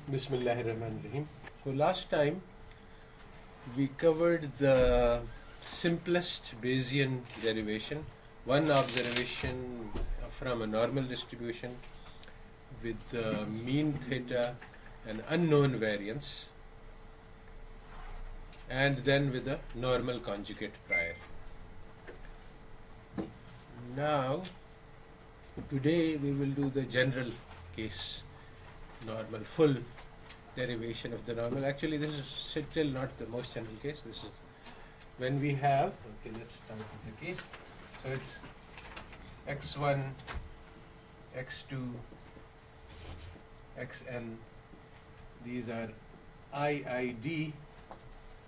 Bismillahirrahmanirrahim. So last time we covered the simplest Bayesian derivation, one observation from a normal distribution with mean theta and unknown variance, and then with a normal conjugate prior. Now, today we will do the general case, normal, full derivation of the normal. Actually, this is still not the most general case. This is when we have, okay, let's start with the case. So it's x1, x2, xn. These are IID,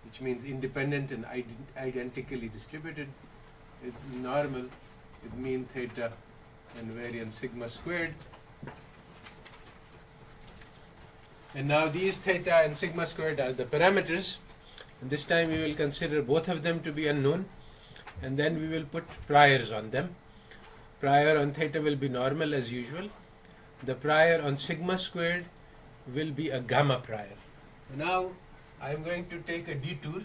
which means independent and identically distributed, with normal, with mean theta and variance sigma squared. And now these theta and sigma squared are the parameters. And this time we will consider both of them to be unknown, and then we will put priors on them. Prior on theta will be normal as usual. The prior on sigma squared will be a gamma prior. Now I am going to take a detour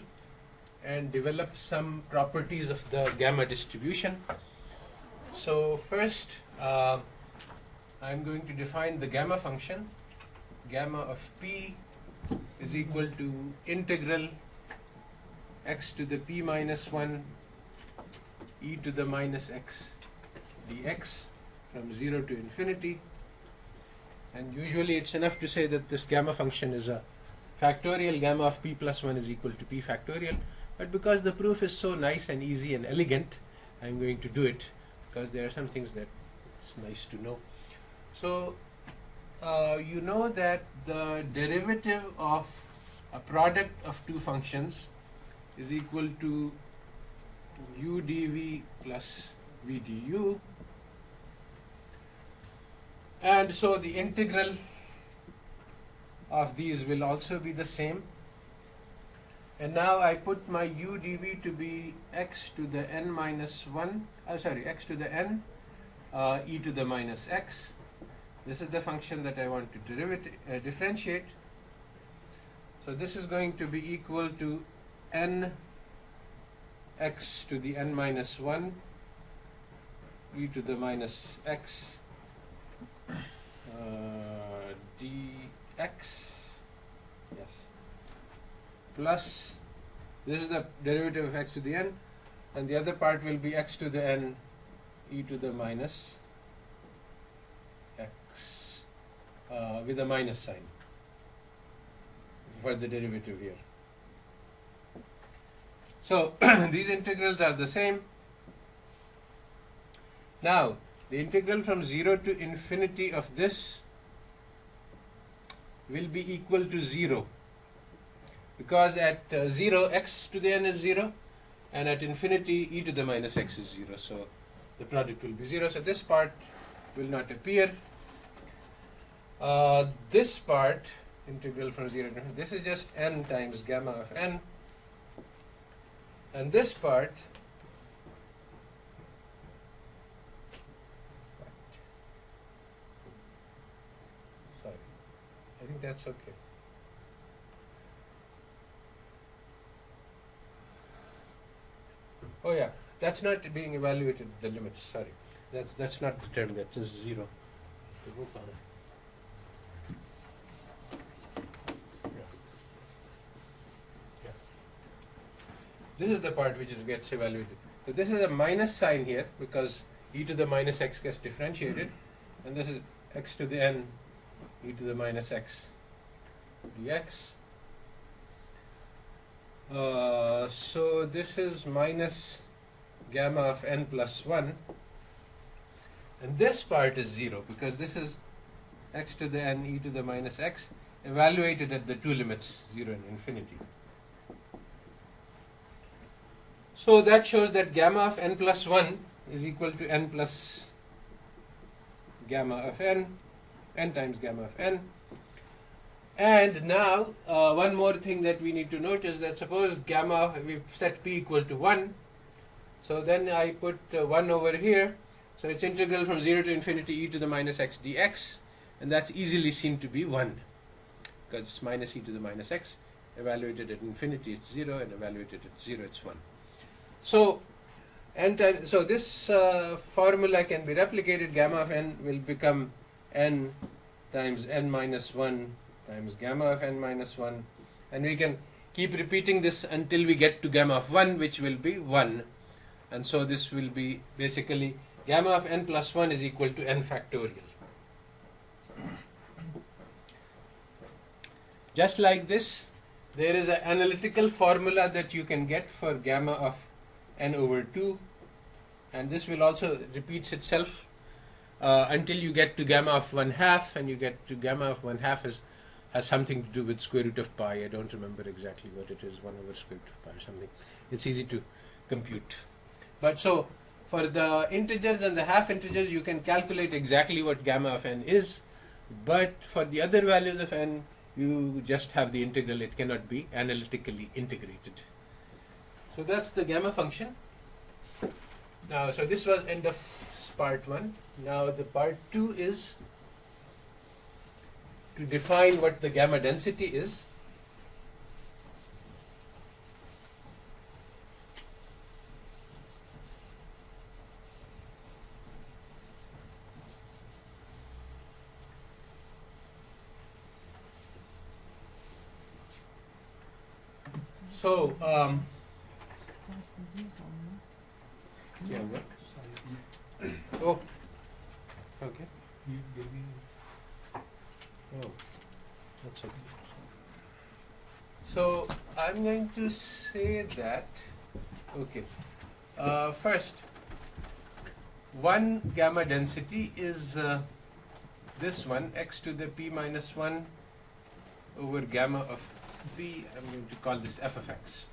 and develop some properties of the gamma distribution. So first I am going to define the gamma function. Gamma of p is equal to integral x to the p minus 1 e to the minus x dx from 0 to infinity. And usually it's enough to say that this gamma function is a factorial. Gamma of p plus 1 is equal to p factorial. But because the proof is so nice and easy and elegant, I'm going to do it because there are some things that it's nice to know. So you know that the derivative of a product of two functions is equal to u dv plus v du, and so the integral of these will also be the same. And now I put my u dv to be x to the n minus 1, x to the n e to the minus x. This is the function that I want to differentiate. So this is going to be equal to n x to the n minus 1 e to the minus x dx, yes, plus this is the derivative of x to the n, and the other part will be x to the n e to the minus x with a minus sign for the derivative here. So these integrals are the same. Now the integral from 0 to infinity of this will be equal to 0, because at 0 x to the n is 0, and at infinity e to the minus x is 0. So the product will be 0. So this part will not appear. This part, integral from 0 to infinity, this is just n times gamma of n. And this part, sorry, I think that's okay. Oh yeah, that's not being evaluated, the limits, sorry. That's not the term, that's just 0. This is the part which gets evaluated. So this is a minus sign here because e to the minus x gets differentiated, and this is x to the n e to the minus x dx. So this is minus gamma of n plus 1, and this part is 0 because this is x to the n e to the minus x evaluated at the two limits, 0 and infinity. So that shows that gamma of n plus 1 is equal to n plus gamma of n times gamma of n. And now one more thing that we need to note is that suppose gamma, we've set p equal to 1, so then I put 1 over here, so it's integral from 0 to infinity e to the minus x dx, and that's easily seen to be 1. because it's minus e to the minus x. Evaluated at infinity, it's 0, and evaluated at 0, it's 1. So, so this formula can be replicated. Gamma of n will become n times n minus 1 times gamma of n minus 1. And we can keep repeating this until we get to gamma of 1, which will be 1. And so this will be basically gamma of n plus 1 is equal to n factorial. Just like this, there is an analytical formula that you can get for gamma of n over 2. And this will also repeats itself until you get to gamma of 1/2, and you get to gamma of 1/2 has something to do with square root of pi. I don't remember exactly what it is, 1 over square root of pi or something. It's easy to compute. But so, for the integers and the half integers, you can calculate exactly what gamma of n is. But for the other values of n, you just have the integral. It cannot be analytically integrated. So that's the gamma function. Now, so this was end of part 1. Now the part 2 is to define what the gamma density is. So, yeah, what? Oh, okay. Oh, that's okay. So, I'm going to say that, okay, first, one gamma density is this one, x to the p minus 1 over gamma of p. I'm going to call this f of x.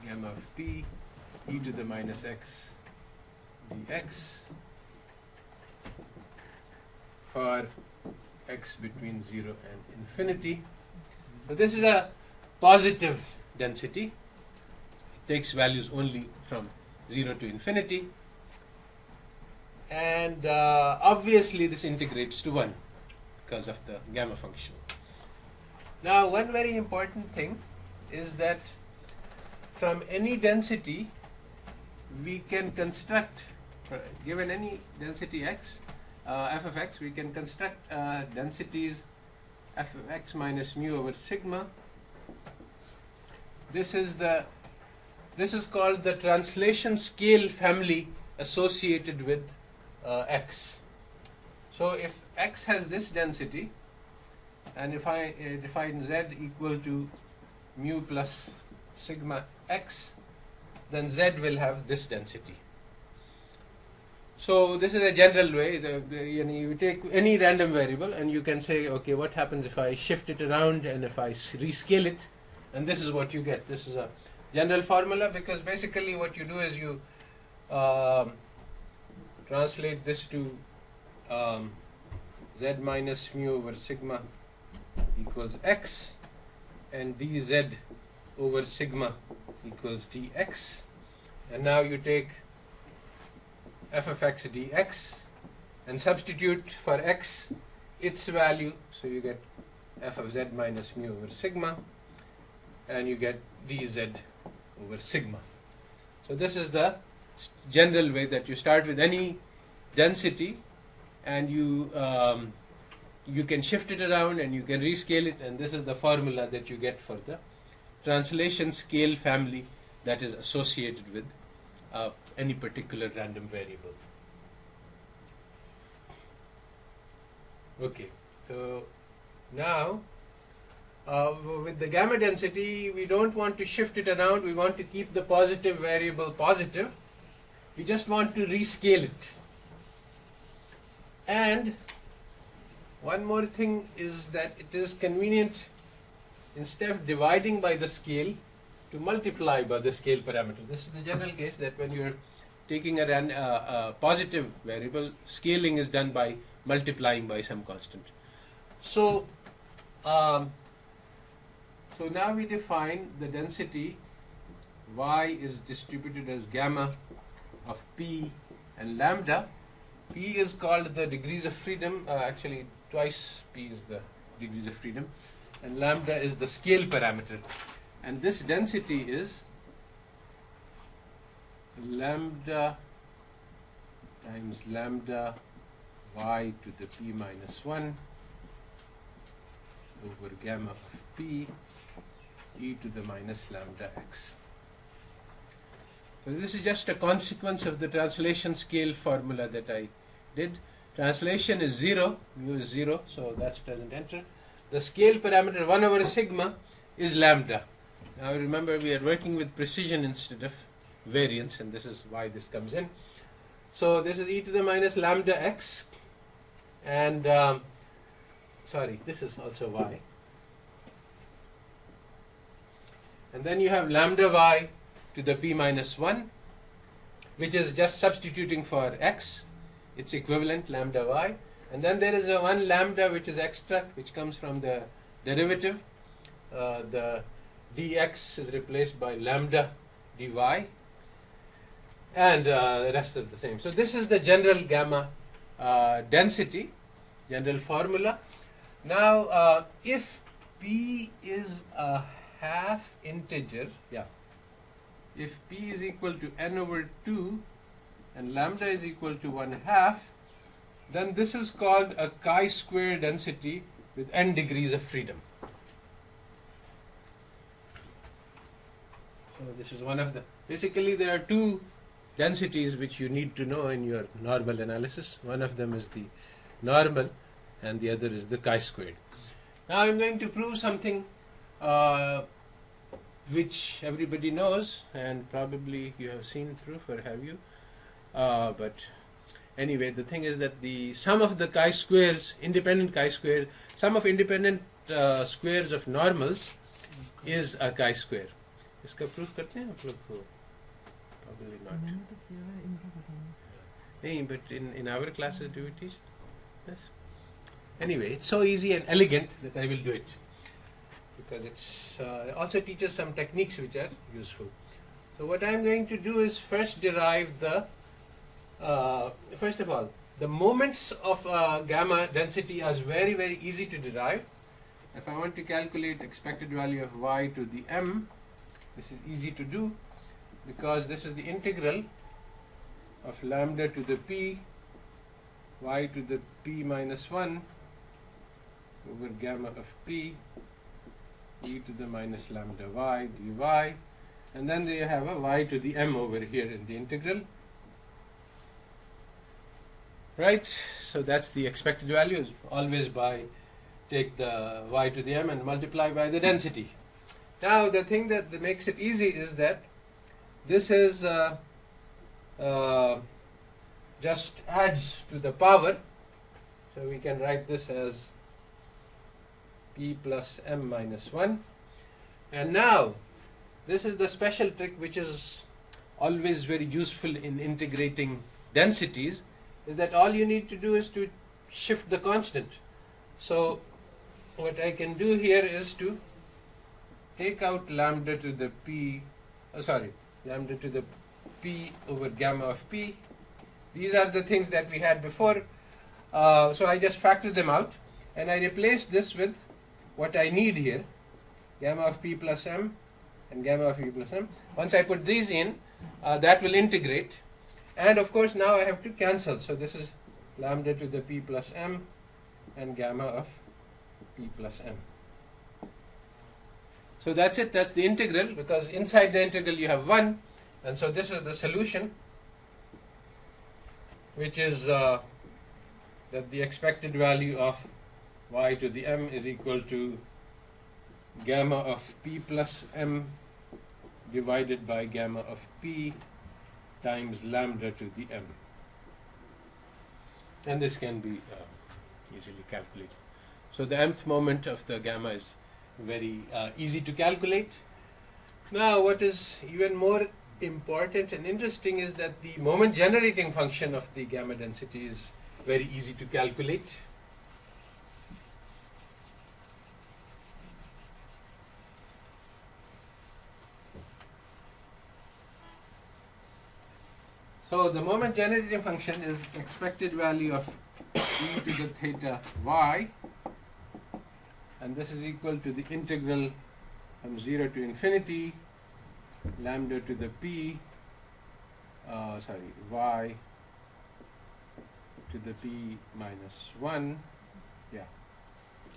Gamma of p e to the minus x dx for x between 0 and infinity. So this is a positive density. It takes values only from 0 to infinity. And obviously this integrates to 1 because of the gamma function. Now, one very important thing is that from any density, we can construct, given any density x, f of x, we can construct densities f of x minus mu over sigma. This is called the translation scale family associated with x. So if x has this density, and if I define z equal to mu plus sigma x, then z will have this density. So this is a general way. You take any random variable and you can say, okay, what happens if I shift it around and if I rescale it, and this is what you get. This is a general formula, because basically what you do is you translate this to z minus mu over sigma equals x, and dz over sigma equals dx, and now you take f of x dx and substitute for x its value, so you get f of z minus mu over sigma, and you get dz over sigma. So this is the general way that you start with any density, and you can shift it around and you can rescale it, and this is the formula that you get for the translation scale family that is associated with any particular random variable. Okay, so now with the gamma density, we don't want to shift it around. We want to keep the positive variable positive. We just want to rescale it. And one more thing is that it is convenient, instead of dividing by the scale, to multiply by the scale parameter. This is the general case, that when you're taking a positive variable, scaling is done by multiplying by some constant. So, so now we define the density y is distributed as gamma of p and lambda. P is called the degrees of freedom. Actually, twice p is the degrees of freedom, and lambda is the scale parameter. And this density is lambda times lambda y to the p minus 1 over gamma of p e to the minus lambda x. So this is just a consequence of the translation scale formula that I did. Translation is 0, mu is 0, so that's doesn't enter. The scale parameter 1 over sigma is lambda. Now remember, we are working with precision instead of variance, and this is why this comes in. So this is e to the minus lambda x, and sorry, this is also y. And then you have lambda y to the p minus 1, which is just substituting for x. It's equivalent lambda y. And then there is a 1 lambda which is extra, which comes from the derivative. The dx is replaced by lambda dy, and the rest of the same. So this is the general gamma density, general formula. Now if p is a half integer, if p is equal to n over 2 and lambda is equal to 1/2, then this is called a chi-square density with n degrees of freedom. So this is one of the, basically there are two densities which you need to know in your normal analysis. One of them is the normal and the other is the chi-squared. Now I'm going to prove something which everybody knows, and probably you have seen through, or have you? But anyway, the thing is that the sum of the chi-squares, independent chi-square, sum of independent squares of normals is a chi-square. इसका proof करते हैं आप लोग को? Probably not. नहीं, but in our classes do we teach this? Anyway, it's so easy and elegant that I will do it, because it's also teaches some techniques which are useful. So what I'm going to do is first derive the, first of all, the moments of gamma density are very, very easy to derive. If I want to calculate expected value of y to the m, this is easy to do, because this is the integral of lambda to the p, y to the p minus 1 over gamma of p e to the minus lambda y dy, and then they have a y to the m over here in the integral. Right, so that's the expected value, always by take the y to the m and multiply by the density. Now the thing that makes it easy is that this is just adds to the power, so we can write this as p plus m minus 1. And now this is the special trick which is always very useful in integrating densities, is that all you need to do is to shift the constant. So what I can do here is to take out lambda to the p, lambda to the p over gamma of p. These are the things that we had before. So I just factor them out and I replace this with what I need here, gamma of p plus m and gamma of p plus m. Once I put these in, that will integrate. And of course now I have to cancel. So this is lambda to the p plus m and gamma of p plus m. So that's it, that's the integral, because inside the integral you have 1, and so this is the solution, which is that the expected value of y to the m is equal to gamma of p plus m divided by gamma of p times lambda to the m. And this can be easily calculated. So the mth moment of the gamma is very easy to calculate. Now what is even more important and interesting is that the moment generating function of the gamma density is very easy to calculate. So the moment generating function is expected value of e to the theta y and this is equal to the integral from 0 to infinity lambda to the p, y to the p minus 1,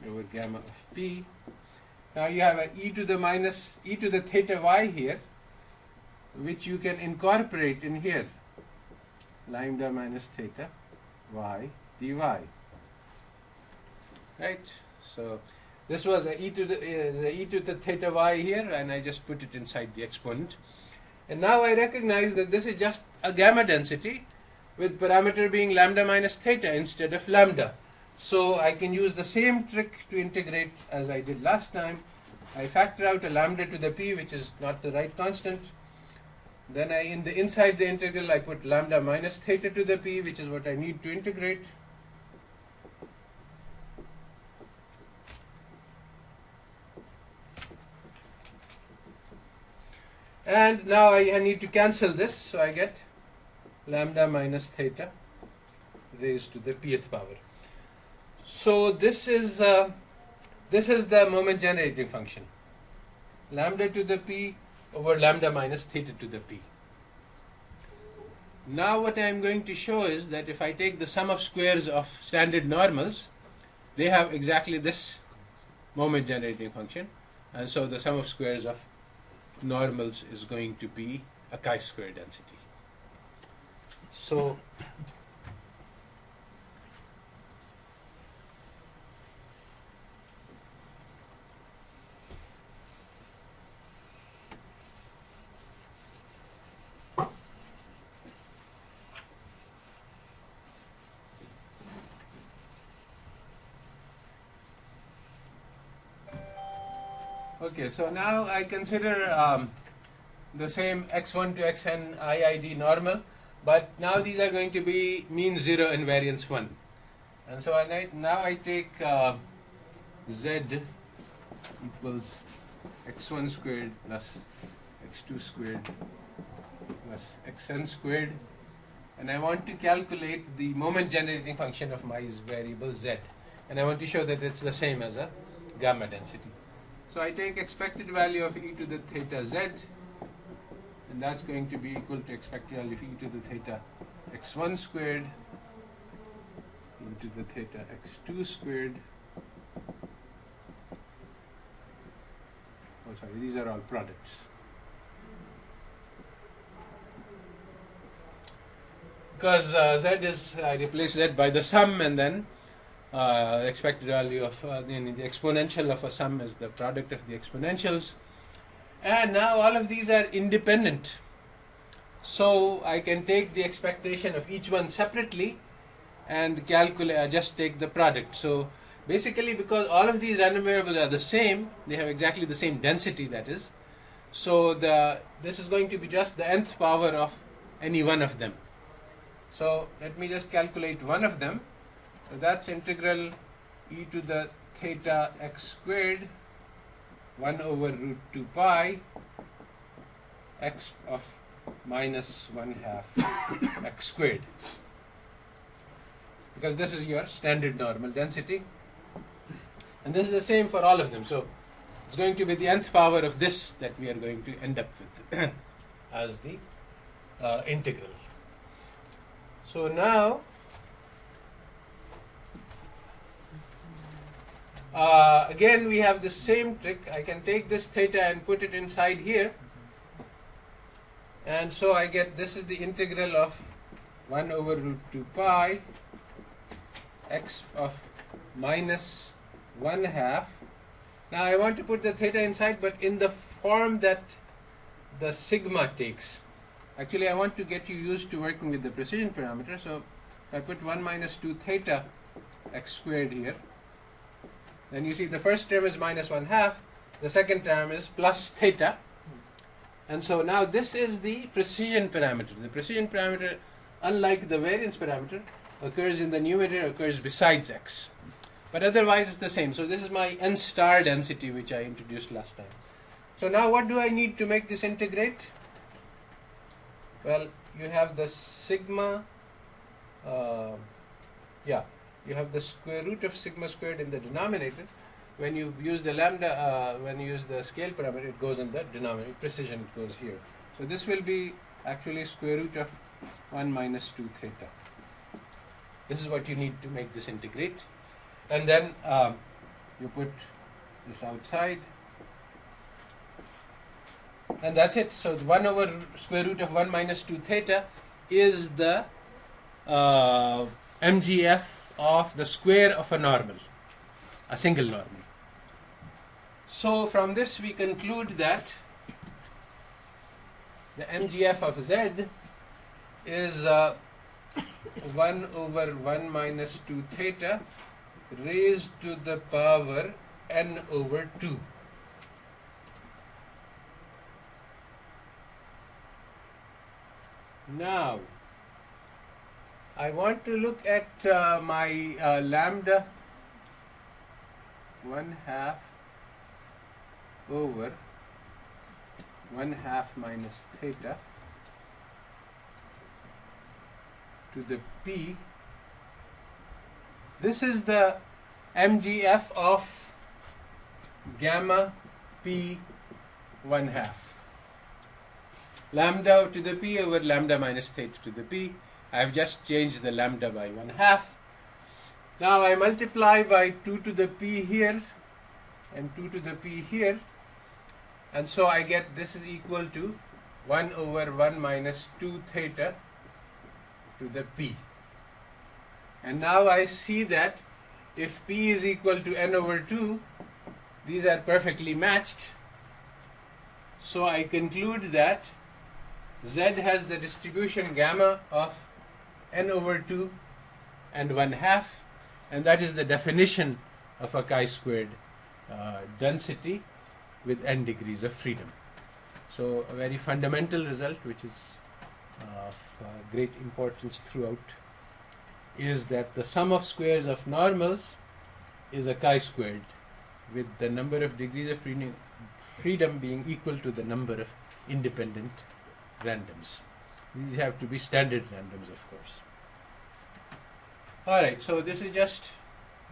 over gamma of p. Now you have a e to the theta y here, which you can incorporate in here, lambda minus theta y dy. Right? So this was the e to the theta y here, and I just put it inside the exponent. And now I recognize that this is just a gamma density with parameter being lambda minus theta instead of lambda. So I can use the same trick to integrate as I did last time. I factor out a lambda to the p, which is not the right constant. Then inside the integral I put lambda minus theta to the p, which is what I need to integrate. And now I need to cancel this, so I get lambda minus theta raised to the pth power. So this is the moment generating function, lambda to the p over lambda minus theta to the p. Now what I am going to show is that if I take the sum of squares of standard normals, they have exactly this moment generating function, and so the sum of squares of normals is going to be a chi-square density. So okay, so now I consider the same x1 to xn IID normal, but now these are going to be mean 0 and variance 1. And so now I take z equals x1 squared plus x2 squared plus xn squared, and I want to calculate the moment generating function of my variable z, and I want to show that it's the same as a gamma density. So I take expected value of e to the theta z, and that's going to be equal to expected value of e to the theta x1 squared, e to the theta x2 squared. Oh, sorry, these are all products. Because I replace z by the sum, and then expected value of the exponential of a sum is the product of the exponentials. And now all of these are independent. So I can take the expectation of each one separately and calculate, just take the product. So basically, because all of these random variables are the same, they have exactly the same density, that is. So this is going to be just the nth power of any one of them. So let me just calculate one of them. So that's integral e to the theta x squared 1 over root 2 pi x of minus 1/2 x squared, because this is your standard normal density, and this is the same for all of them. So it's going to be the nth power of this that we are going to end up with as the integral. So now again we have the same trick. I can take this theta and put it inside here, and so I get this is the integral of 1 over root 2 pi x of minus 1/2. Now I want to put the theta inside, but in the form that the sigma takes. Actually, I want to get you used to working with the precision parameter. So if I put 1 minus 2 theta x squared here, then you see the first term is minus 1/2, the second term is plus theta. And so now this is the precision parameter. The precision parameter, unlike the variance parameter, occurs in the numerator, occurs besides x. But otherwise it's the same. So this is my n star density, which I introduced last time. So now what do I need to make this integrate? Well, you have the sigma, you have the square root of sigma squared in the denominator. when you use the lambda, when you use the scale parameter, it goes in the denominator. Precision, it goes here. So this will be actually square root of 1 minus 2 theta. This is what you need to make this integrate. And then you put this outside. And that's it. So 1 over square root of 1 minus 2 theta is the MGF of the square of a normal, a single normal. So from this we conclude that the MGF of Z is 1 over 1 minus 2 theta raised to the power n over 2. Now, I want to look at my lambda 1/2 over 1/2 minus theta to the p. This is the MGF of gamma p 1/2. Lambda to the p over lambda minus theta to the p. I have just changed the lambda by 1/2. Now I multiply by 2 to the p here and 2 to the p here, and so I get this is equal to 1 over 1 minus 2 theta to the p. And now I see that if p is equal to n over 2, these are perfectly matched. So I conclude that Z has the distribution gamma of n over 2 and 1/2, and that is the definition of a chi-squared density with n degrees of freedom. So a very fundamental result, which is of great importance throughout, is that the sum of squares of normals is a chi-squared, with the number of degrees of freedom being equal to the number of independent randoms. These have to be standard randoms, of course. Alright, so this is just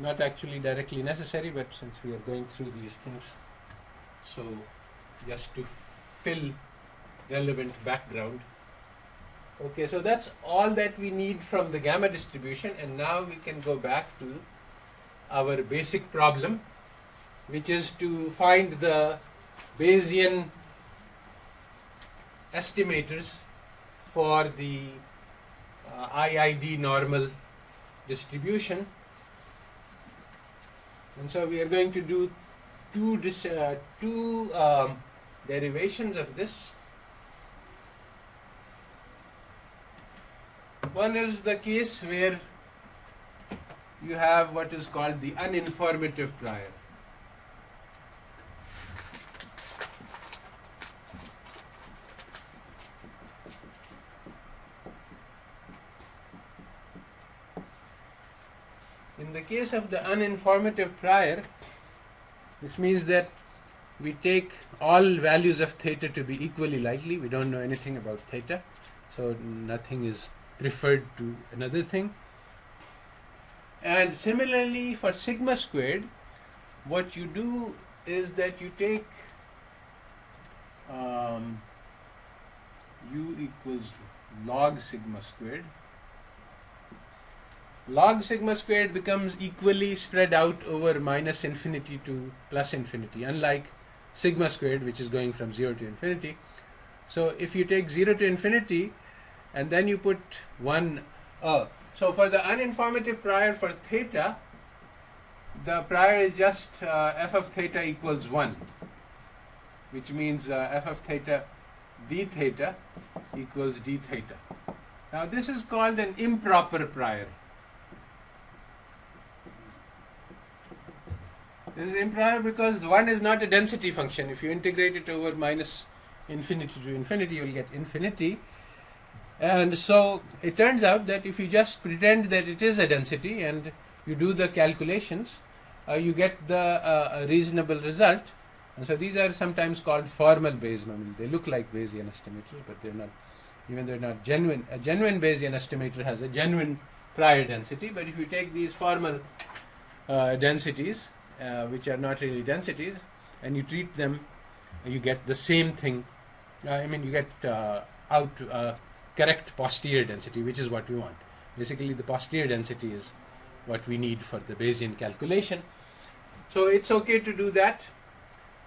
not actually directly necessary, but since we are going through these things, so just to fill relevant background. Okay, so that's all that we need from the gamma distribution, and now we can go back to our basic problem, which is to find the Bayesian estimators for the IID normal distribution. And so we are going to do two derivations of this. One is the case where you have what is called the uninformative prior. In the case of the uninformative prior, this means that we take all values of theta to be equally likely. We don't know anything about theta, so nothing is preferred to another thing. And similarly for sigma squared, what you do is that you take u equals log sigma squared. Log sigma squared becomes equally spread out over minus infinity to plus infinity, unlike sigma squared, which is going from 0 to infinity. So if you take 0 to infinity and then you put 1, so for the uninformative prior for theta, the prior is just f of theta equals 1, which means f of theta d theta equals d theta. Now this is called an improper prior. This is improper because 1 is not a density function. If you integrate it over minus infinity to infinity, you will get infinity. And so it turns out that if you just pretend that it is a density and you do the calculations, you get the reasonable result. And so these are sometimes called formal Bayesian. I mean, they look like Bayesian estimators, but they're not. Even they're not genuine. A genuine Bayesian estimator has a genuine prior density. But if you take these formal densities, which are not really densities, and you treat them, you get the same thing. You get out correct posterior density, which is what we want. Basically, the posterior density is what we need for the Bayesian calculation. So it's okay to do that.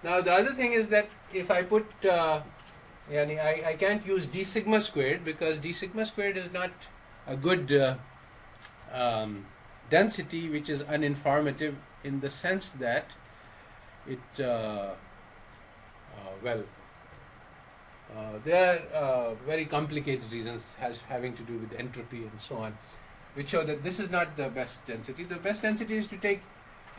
Now the other thing is that if I put, I can't use d sigma squared, because d sigma squared is not a good density, which is uninformative in the sense that it, there are very complicated reasons having to do with entropy and so on, which show that this is not the best density. The best density is to take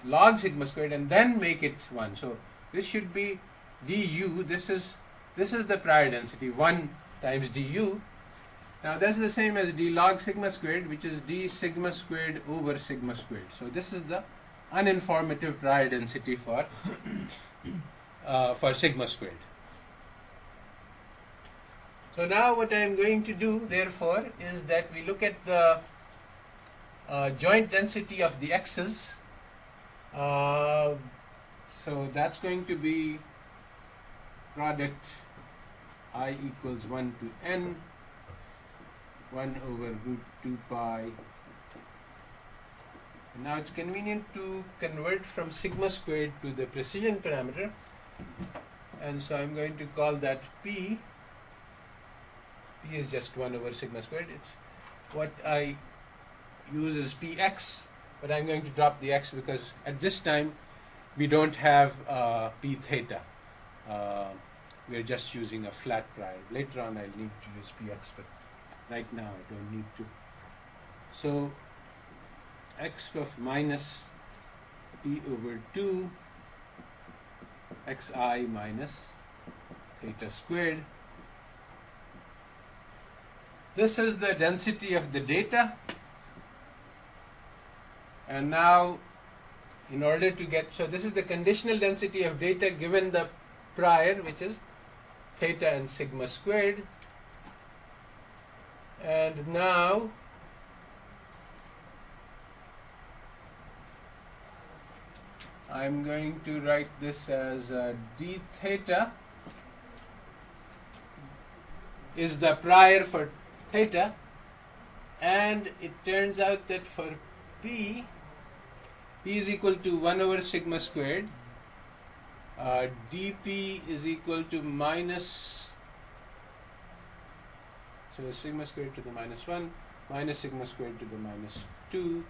log sigma squared and then make it 1. So this should be du. This is the prior density, 1 times du. Now that's the same as d log sigma squared, which is d sigma squared over sigma squared. So this is the uninformative prior density for sigma squared. So now what I am going to do, therefore, is that we look at the joint density of the x's. So that's going to be product I equals 1 to n, 1 over root 2 pi. And now it's convenient to convert from sigma squared to the precision parameter, and so I'm going to call that p. P is just 1 over sigma squared. It's what I use is px, but I'm going to drop the x because at this time we don't have p theta. We're just using a flat prior. Later on I'll need to use px, but right now I don't need to. So x of minus p over 2 xi minus theta squared. This is the density of the data, and now in order to get, so this is the conditional density of data given the prior, which is theta and sigma squared. And now I'm going to write this as d theta is the prior for theta, and it turns out that for p is equal to 1 over sigma squared, dp is equal to minus, so sigma squared to the minus 1 minus sigma squared to the minus 2.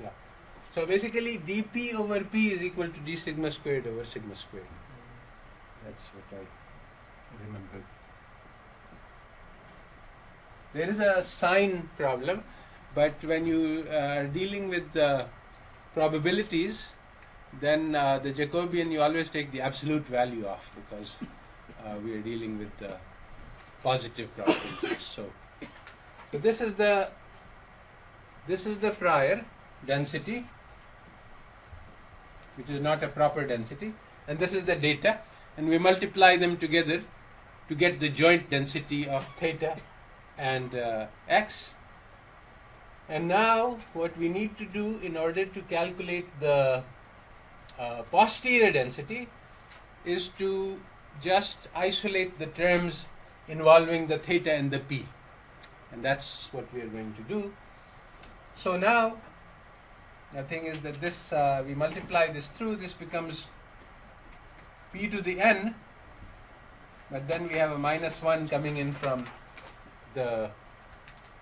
Yeah. So basically dp over p is equal to d sigma squared over sigma squared. That's what I remember. There is a sign problem, but when you are dealing with the probabilities, then the Jacobian you always take the absolute value off, because we are dealing with the positive probabilities. So this is the prior density, which is not a proper density, and this is the data, and we multiply them together to get the joint density of theta and x. And now what we need to do in order to calculate the posterior density is to just isolate the terms involving the theta and the p, and that's what we are going to do. So now the thing is that this we multiply this through, this becomes p to the n, but then we have a minus 1 coming in from the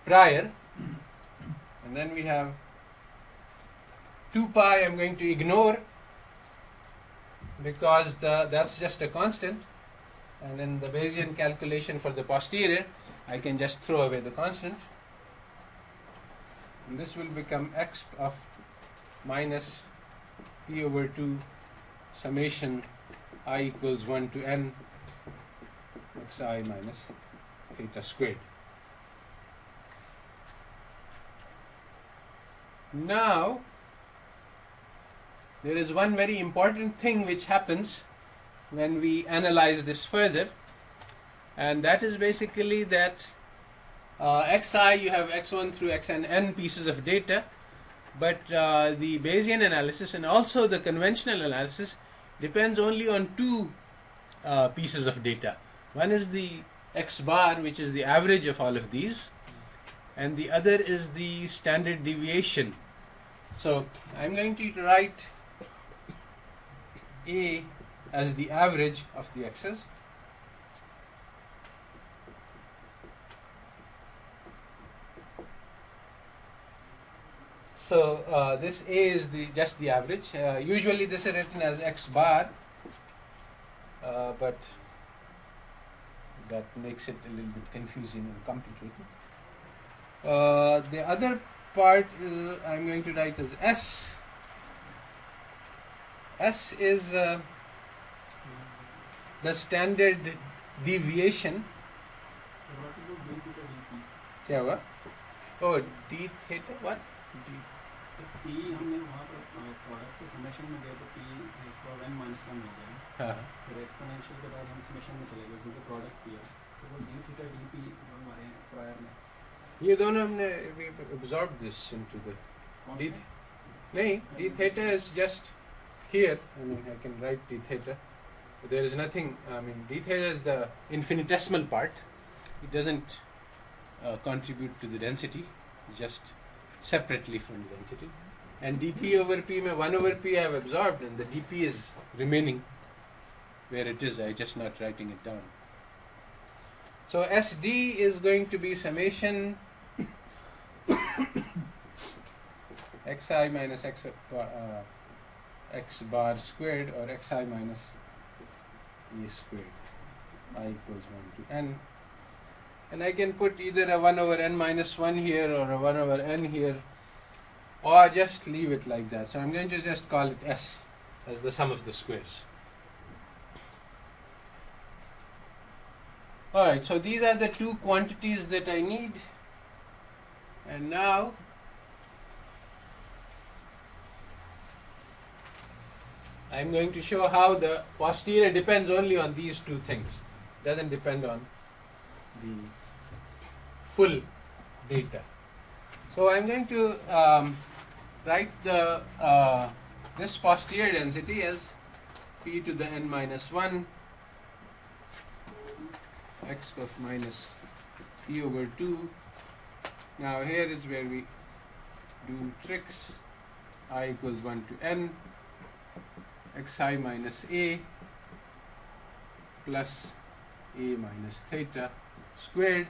prior, and then we have 2 pi I'm going to ignore because that's just a constant, and in the Bayesian calculation for the posterior I can just throw away the constant, and this will become x of minus p over 2 summation I equals 1 to n xi minus theta squared. Now there is one very important thing which happens when we analyze this further, and that is basically that xi, you have x1 through xn pieces of data, But the Bayesian analysis and also the conventional analysis depends only on two pieces of data. One is the x bar, which is the average of all of these, and the other is the standard deviation. So I'm going to write A as the average of the x's. So this A is just the average. Usually this is written as x bar, but that makes it a little bit confusing and complicated. The other part is I'm going to write as S. S is the standard deviation. What is the d theta dp? क्या हुआ? Oh, d theta what? D. P हमने वहाँ पर product से summation में गए तो P for n minus 1 हो गया. हाँ. फिर एक्सपोनेंशियल के बाद हम समेशन में चले गए क्योंकि प्रोडक्ट P है. तो वो d theta dp हमारे प्रायर में. ये दोनों हमने we absorbed this into the d. नहीं, d theta is just here. I mean, I can write d theta. But there is nothing. I mean, d theta is the infinitesimal part. It doesn't contribute to the density. It's just separately from the density. And dp over p, 1 over p I have absorbed, and the dp is remaining where it is. I just not writing it down. So SD is going to be summation xi minus x bar squared, or xi minus a squared, I equals 1 to n. And I can put either a 1 over n minus 1 here or a 1 over n here, or just leave it like that. So I'm going to just call it S as the sum of the squares. Alright, so these are the two quantities that I need. And now I'm going to show how the posterior depends only on these two things. It doesn't depend on the full data. So I'm going to write the this posterior density as p to the n minus 1 x of minus p over 2. Now here is where we do tricks. I equals 1 to n xi minus a plus a minus theta squared.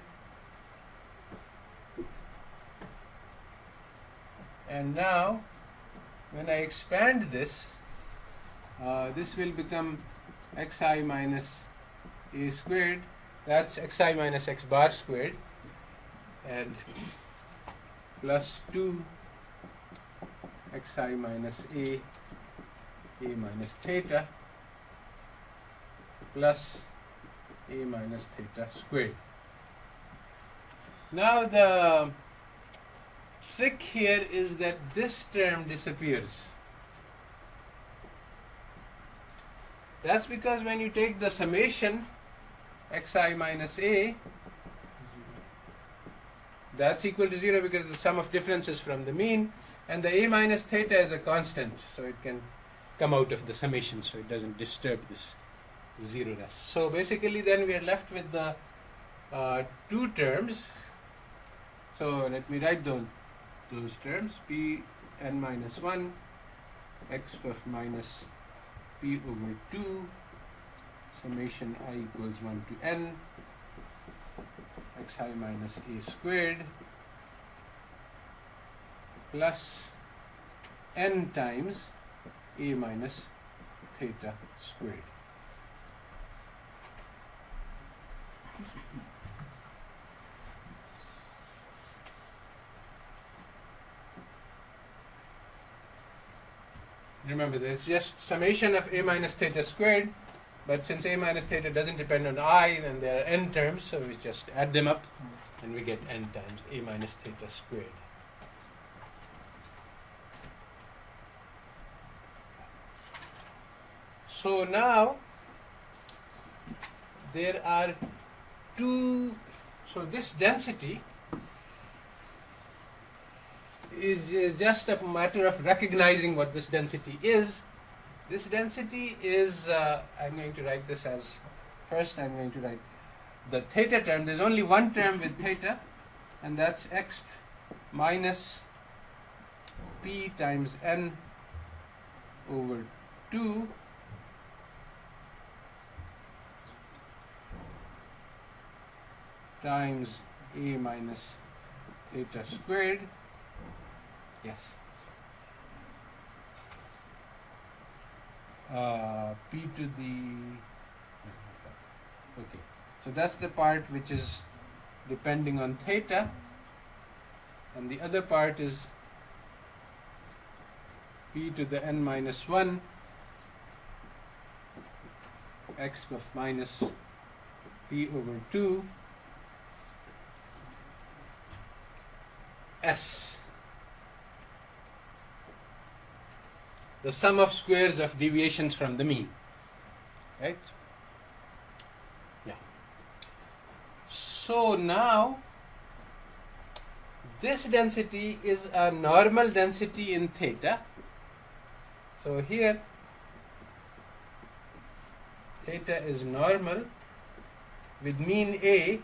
And now when I expand this, this will become xi minus a squared. That's xi minus x bar squared, and plus 2 xi minus a minus theta plus a minus theta squared. Now the trick here is that this term disappears. That's because when you take the summation xi minus a, that's equal to 0 because the sum of differences from the mean, and the a minus theta is a constant, so it can come out of the summation, so it doesn't disturb this zeroness. So basically then we are left with the two terms. So let me write down those terms. P n minus 1 x of minus p over 2 summation I equals 1 to n xi minus a squared plus n times a minus theta squared. Remember, there's just summation of a minus theta squared, but since a minus theta doesn't depend on I, then there are n terms, so we just add them up and we get n times a minus theta squared. So now there are two, so this density is just a matter of recognizing what this density is. This density is, I'm going to write this as, first I'm going to write the theta term. There's only one term with theta, and that's x minus p times n over 2 times a minus theta squared. Yes. P to the, okay, so that's the part which is depending on theta, and the other part is p to the n minus 1 x of minus p over 2 s, the sum of squares of deviations from the mean, right? Yeah. So now this density is a normal density in theta. So here theta is normal with mean A,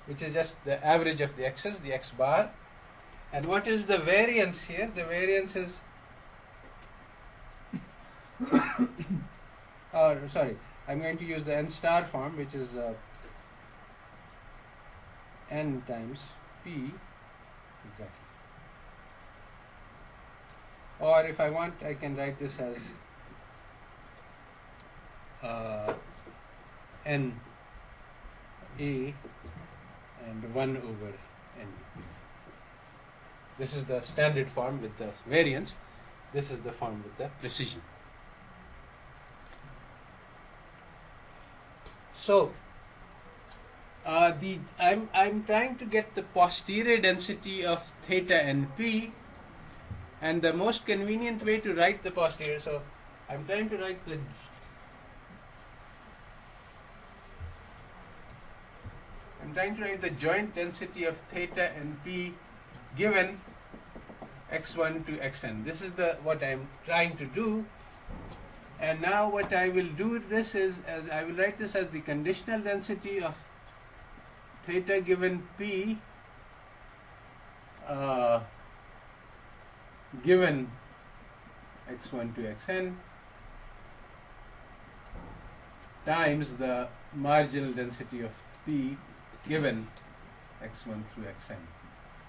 which is just the average of the x's, the x bar. And what is the variance here? The variance is sorry, I'm going to use the n star form, which is n times p, exactly. Or if I want, I can write this as n a and 1 over n. This is the standard form with the variance. This is the form with the precision. So I'm trying to get the posterior density of theta and p, and the most convenient way to write the posterior. So I'm trying to write the joint density of theta and p given x1 to xn. This is what I'm trying to do. And now what I will do this is, as I will write this as the conditional density of theta given p given x1 to xn times the marginal density of p given x1 through xn.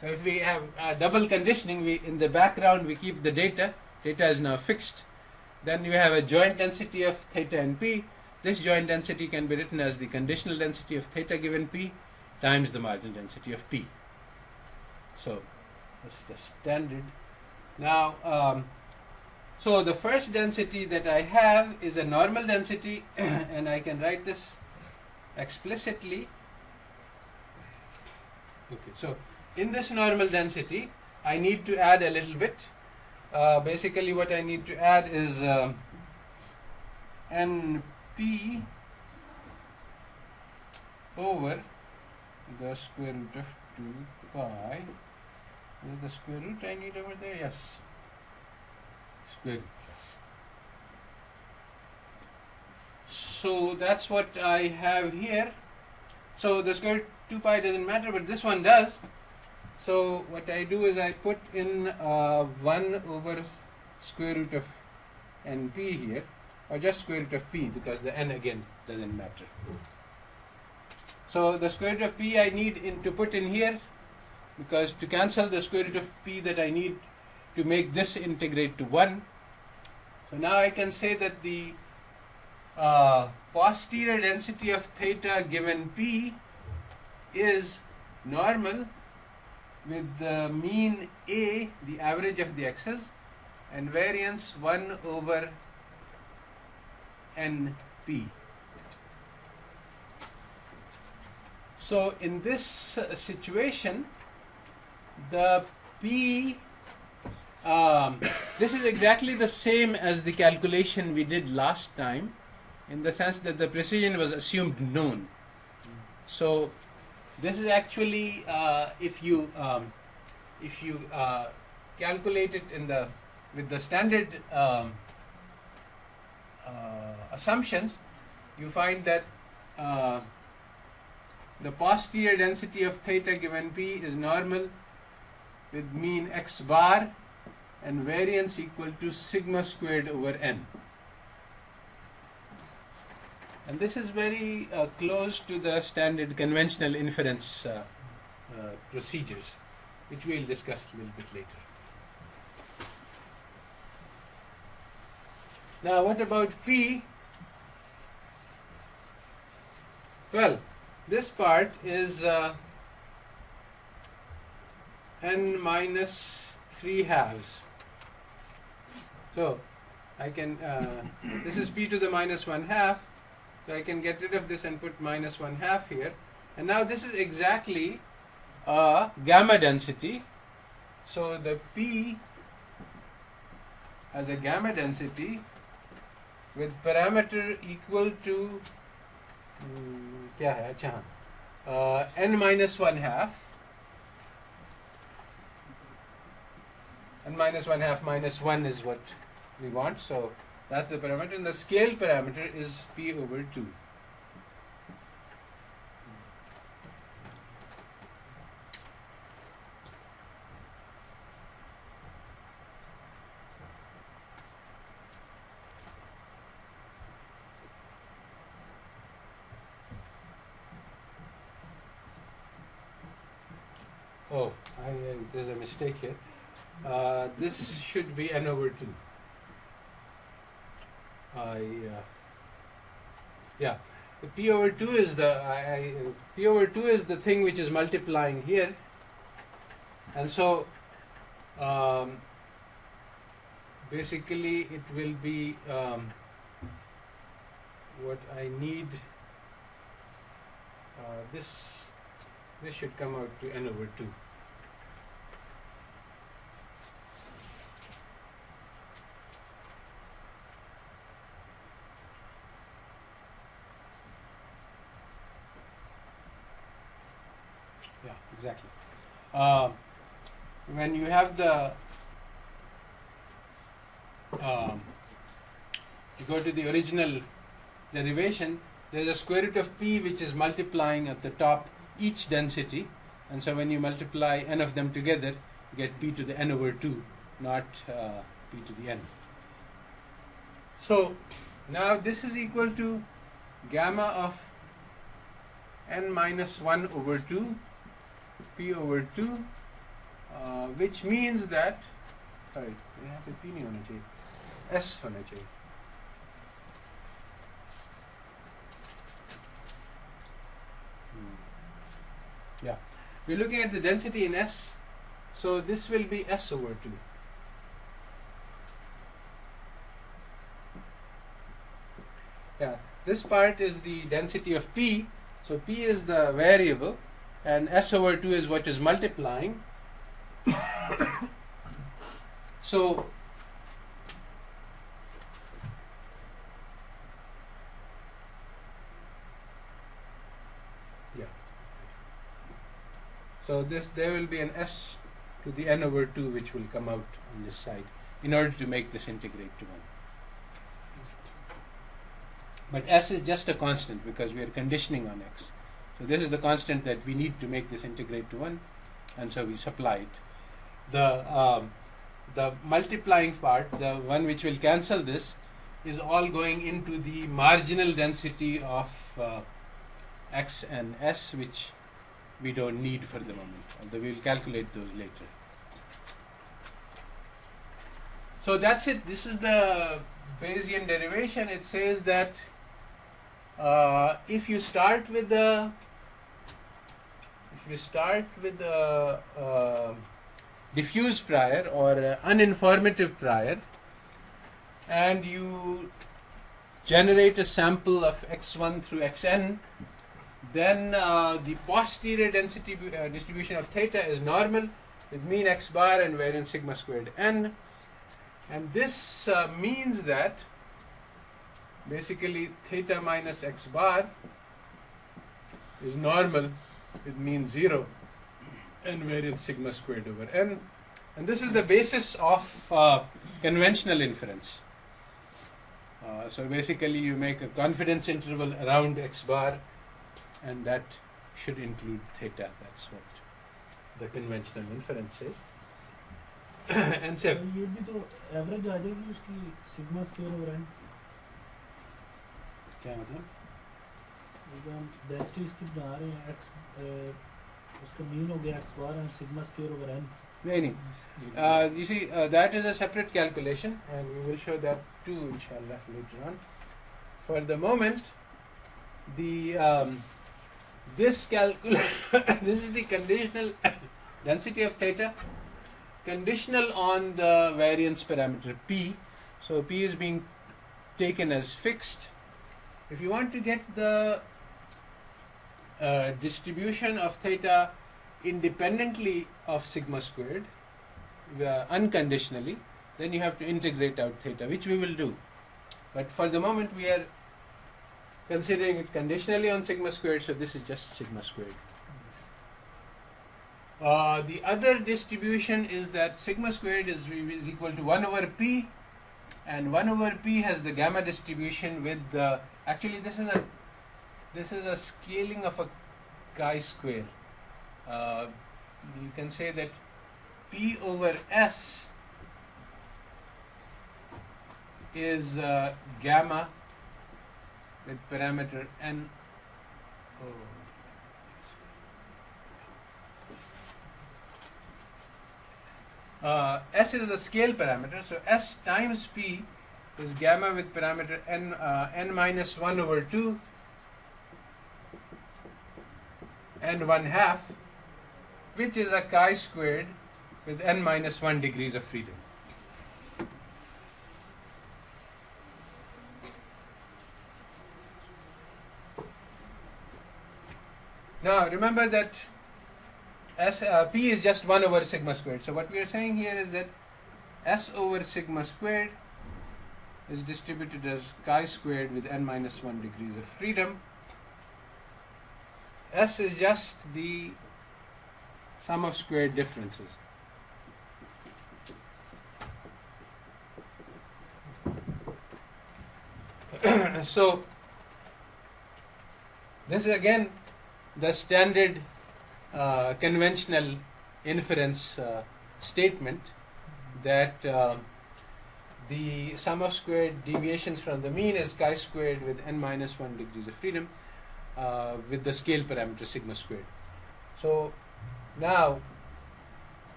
So if we have double conditioning, in the background we keep the data. Data is now fixed. Then you have a joint density of theta and p. This joint density can be written as the conditional density of theta given p times the marginal density of p. So that's the standard. Now, so the first density that I have is a normal density, and I can write this explicitly. Okay, so in this normal density, I need to add a little bit. Basically what I need to add is np over the square root of 2 pi. Is the square root I need over there? Yes. Square root, yes. So that's what I have here. So the square root 2 pi doesn't matter, but this one does. So what I do is I put in 1 over square root of np here, or just square root of p, because the n again doesn't matter. So the square root of p I need to put in here, because to cancel the square root of p that I need to make this integrate to 1. So now I can say that the posterior density of theta given p is normal with the mean A, the average of the x's, and variance 1 over np. So in this situation, the p, this is exactly the same as the calculation we did last time, in the sense that the precision was assumed known. So this is actually, if you calculate it with the standard assumptions, you find that the posterior density of theta given P is normal with mean x bar and variance equal to sigma squared over n. And this is very close to the standard conventional inference procedures, which we'll discuss a little bit later. Now, what about P? Well, this part is n minus 3/2. So, I can, this is P to the minus 1/2. So I can get rid of this and put minus 1/2 here. And now this is exactly a gamma density. So the P has a gamma density with parameter equal to n minus 1/2. N minus 1/2 minus 1 is what we want. So that's the parameter, and the scale parameter is P over 2. Oh, there's a mistake here. This should be n over 2. The P over 2 is P over 2 is the thing which is multiplying here, and so basically it will be what I need. This should come out to n over 2. Yeah, exactly. When you have the you go to the original derivation, there is a square root of P which is multiplying at the top each density, and so when you multiply n of them together, you get P to the n over 2, not P to the n. So now this is equal to gamma of n minus 1 over 2 P over 2, which means that, sorry, यहाँ पे P नहीं होना चाहिए, S होना चाहिए. Yeah, we're looking at the density in S, so this will be S over 2. Yeah, this part is the density of P, so P is the variable, and S over 2 is what is multiplying. So there will be an S to the n over 2 which will come out on this side in order to make this integrate to 1. But S is just a constant because we are conditioning on x. So this is the constant that we need to make this integrate to 1, and so we supply it. The multiplying part, the one which will cancel this, is all going into the marginal density of x and s, which we don't need for the moment, although we will calculate those later. So that's it. This is the Bayesian derivation. It says that if you start with the diffuse prior or uninformative prior, and you generate a sample of x1 through xn, then the posterior density distribution of theta is normal with mean x bar and variance sigma squared n, and this means that basically theta minus x bar is normal with mean 0 and variance sigma squared over n, And this is the basis of conventional inference. So basically you make a confidence interval around x bar, and that should include theta. That's what the conventional inference is. And so ये भी तो average आ जाएगी उसकी sigma square over N क्या मतलब? जब हम density इसकी बना रहे हैं एक्स उसका मीन हो गया X bar and sigma square over N नहीं. You see, that is a separate calculation, and we will show that too, inshallah, later on. For the moment, this is the conditional density of theta, conditional on the variance parameter p. So p is being taken as fixed. If you want to get the distribution of theta independently of sigma squared, unconditionally, then you have to integrate out theta, which we will do. But for the moment we are considering it conditionally on sigma squared, so this is just sigma squared. The other distribution is that sigma squared is equal to 1 over p, and 1 over p has the gamma distribution with the, actually this is a scaling of a chi-square. You can say that p over s is gamma with parameter n. S is the scale parameter, so s times p is gamma with parameter n, n minus 1 over 2 and 1/2, which is a chi-squared with n minus 1 degrees of freedom. Now remember that p is just 1 over sigma squared. So what we are saying here is that s over sigma squared is distributed as chi-squared with n minus 1 degrees of freedom. S is just the sum of squared differences. So this is again the standard conventional inference statement that the sum of squared deviations from the mean is chi-squared with n minus 1 degrees of freedom with the scale parameter sigma squared. So now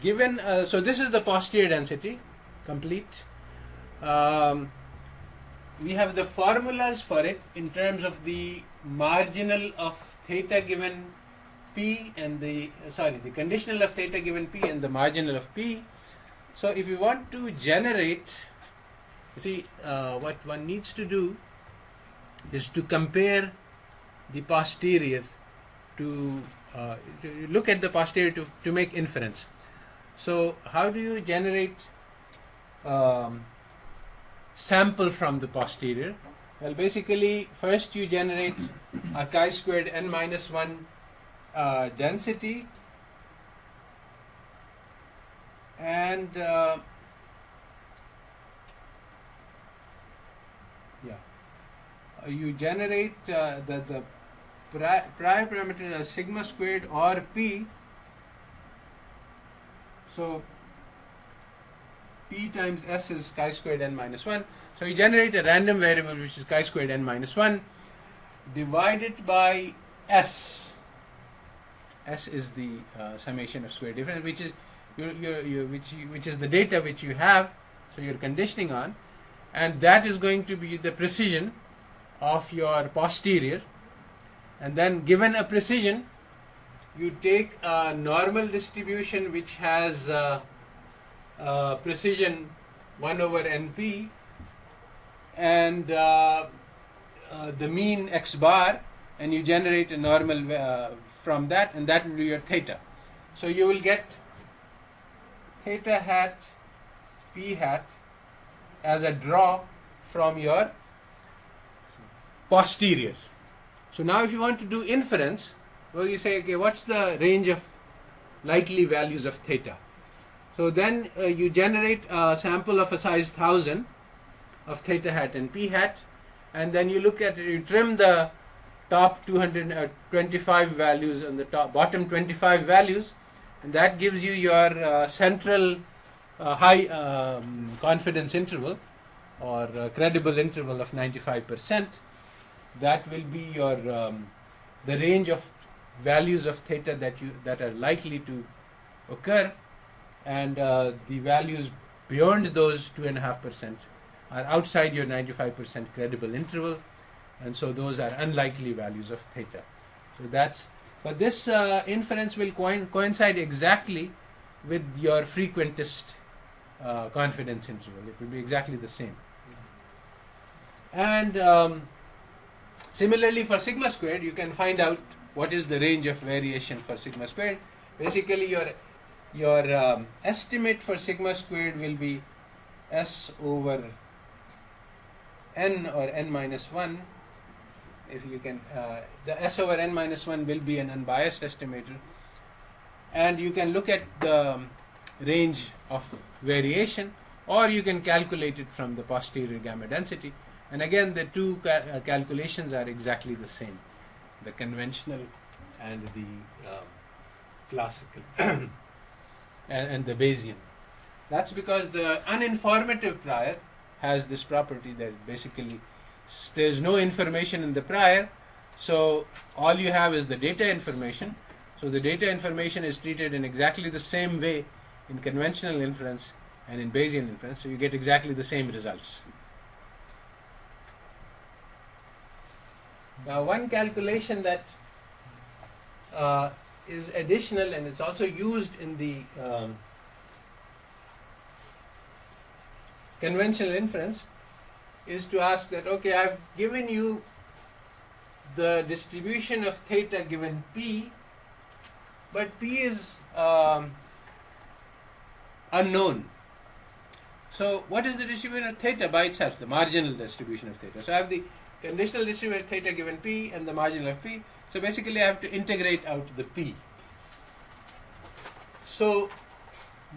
given so this is the posterior density complete. We have the formulas for it in terms of the marginal of theta given p and the conditional of theta given p and the marginal of p. So if you want to generate, you see, what one needs to do is to compare the posterior to look at the posterior to make inference. So how do you generate sample from the posterior? Well, basically first you generate a chi-squared n minus 1 density, and you generate the prior parameter as sigma squared or p. So p times s is chi-squared n minus 1. So you generate a random variable which is chi-squared n minus 1 divided by s. S is the summation of square difference, which is which is the data which you have, so you're conditioning on, and that is going to be the precision of your posterior. And then given a precision, you take a normal distribution which has precision 1 over np and the mean x bar, and you generate a normal from that, and that will be your theta. So you will get theta hat p hat as a draw from your posterior. So now if you want to do inference, well, you say, okay, what's the range of likely values of theta. So then you generate a sample of a size 1000 of theta hat and p hat, and then you look at it, you trim the top 225 values and the bottom 25 values, and that gives you your central high confidence interval or credible interval of 95%. That will be your the range of values of theta that are likely to occur, and the values beyond those 2.5% are outside your 95% credible interval, and so those are unlikely values of theta. But this inference will coincide exactly with your frequentist confidence interval. It will be exactly the same. And similarly for sigma squared, you can find out what is the range of variation for sigma squared. Basically, your estimate for sigma squared will be S over n or n minus 1. If you can, the S over n minus 1 will be an unbiased estimator, and you can look at the range of variation, or you can calculate it from the posterior gamma density. And again, the two calculations are exactly the same, the conventional and the classical and the Bayesian. That's because the uninformative prior has this property that basically there's no information in the prior, so all you have is the data information. So the data information is treated in exactly the same way in conventional inference and in Bayesian inference, so you get exactly the same results. Now, one calculation that is additional, and it's also used in the conventional inference, is to ask that, okay, I've given you the distribution of theta given p, but p is unknown. So what is the distribution of theta by itself, the marginal distribution of theta? So I have the conditional distribution of theta given p and the marginal of p. So basically I have to integrate out the p. So